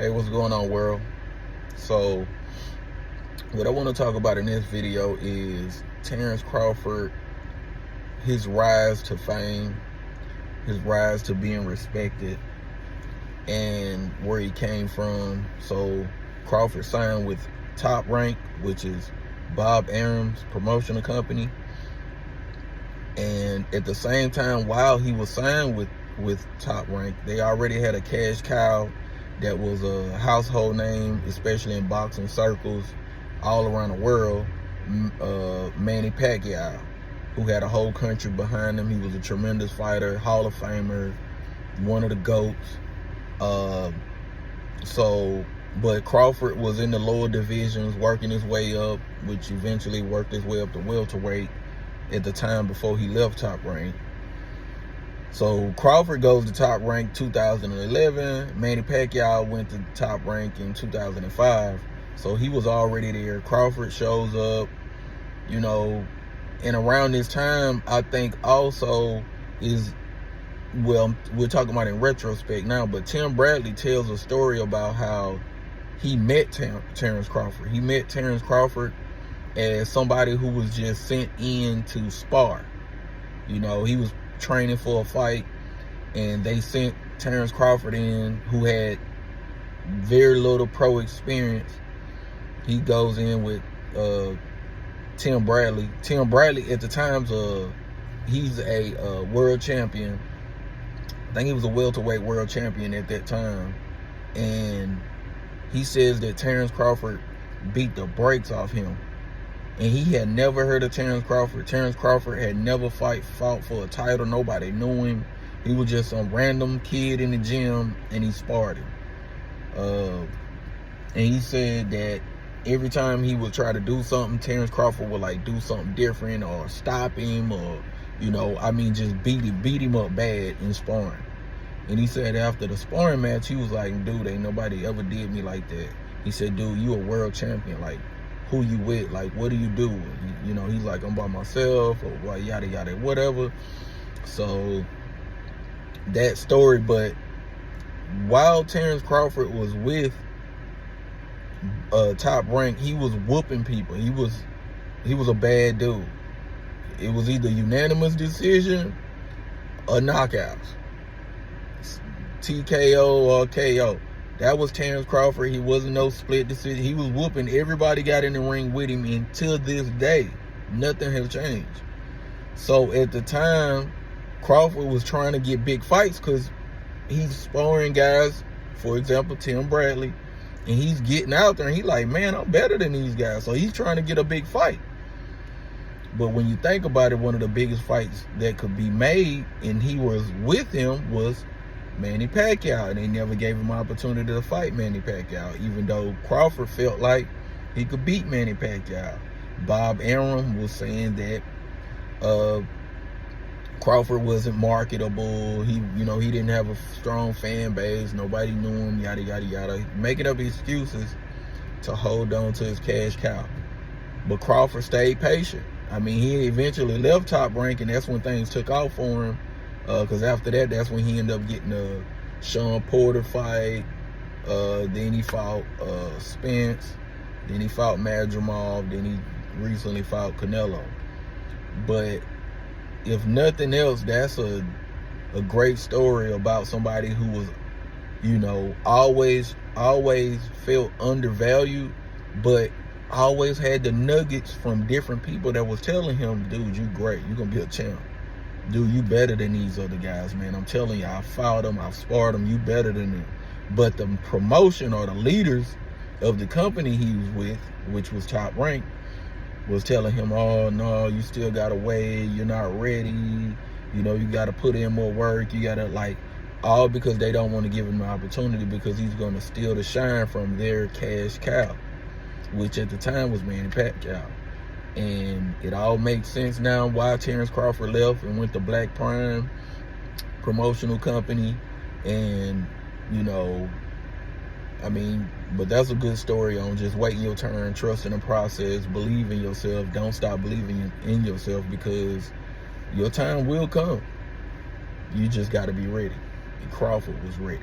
Hey, what's going on, world? So, what I want to talk about in this video is Terrence Crawford, his rise to fame, his rise to being respected, and where he came from. So, Crawford signed with Top Rank, which is Bob Arum's promotional company. And at the same time, while he was signed with Top Rank, they already had a cash cow that was a household name, especially in boxing circles all around the world, Manny Pacquiao, who had a whole country behind him. He was a tremendous fighter, Hall of Famer, one of the GOATs. But Crawford was in the lower divisions, working his way up, which eventually worked his way up to welterweight at the time before he left Top Rank. So Crawford goes to Top Rank 2011. Manny Pacquiao went to Top Rank in 2005. So he was already there. Crawford shows up, and around this time, I think also is, well, we're talking about in retrospect now, but Tim Bradley tells a story about how he met Terrence Crawford. He met Terrence Crawford as somebody who was just sent in to spar. He was training for a fight, and they sent Terrence Crawford in, who had very little pro experience. He goes in with Tim Bradley. Tim Bradley at the time, he's a world champion. I think he was a welterweight world champion at that time. And he says that Terrence Crawford beat the brakes off him. And he had never heard of Terrence Crawford. Terrence Crawford had never fought for a title. Nobody knew him. He was just some random kid in the gym, and he sparred him. And he said that every time he would try to do something, Terrence Crawford would do something different or stop him, or just beat him up bad in sparring. And he said after the sparring match, he was like, dude, ain't nobody ever did me like that. He said, dude, you a world champion. Who you with? What do you do? He's like, I'm by myself, or yada yada, whatever. So that story. But while Terrence Crawford was with Top Rank, he was whooping people. He was a bad dude. It was either unanimous decision or knockouts, TKO or KO. That was Terrence Crawford. He wasn't no split decision. He was whooping. Everybody got in the ring with him, and till this day, nothing has changed. So at the time, Crawford was trying to get big fights because he's sparring guys, for example, Tim Bradley, and he's getting out there, and he's like, man, I'm better than these guys. So he's trying to get a big fight. But when you think about it, one of the biggest fights that could be made, and he was with him, was Manny Pacquiao, and they never gave him an opportunity to fight Manny Pacquiao, even though Crawford felt like he could beat Manny Pacquiao. Bob Arum was saying that Crawford wasn't marketable. He didn't have a strong fan base. Nobody knew him, yada, yada, yada. Making up excuses to hold on to his cash cow. But Crawford stayed patient. He eventually left Top Rank, and that's when things took off for him. Because after that, that's when he ended up getting a Sean Porter fight. Then he fought Spence. Then he fought Madrimov. Then he recently fought Canelo. But if nothing else, that's a great story about somebody who was, always felt undervalued, but always had the nuggets from different people that was telling him, dude, you great. You're going to be a champ. Dude, you better than these other guys, man. I'm telling you, I fought them, I've sparred them, you better than them. But the promotion or the leaders of the company he was with, which was Top Rank, was telling him, oh, no, you still got to wait, you're not ready, you got to put in more work, you got to, all because they don't want to give him an opportunity because he's going to steal the shine from their cash cow, which at the time was Manny Pacquiao. And it all makes sense now why Terrence Crawford left and went to Black Prime promotional company. And, but that's a good story on just waiting your turn, trusting the process, believe in yourself. Don't stop believing in yourself, because your time will come. You just got to be ready. And Crawford was ready.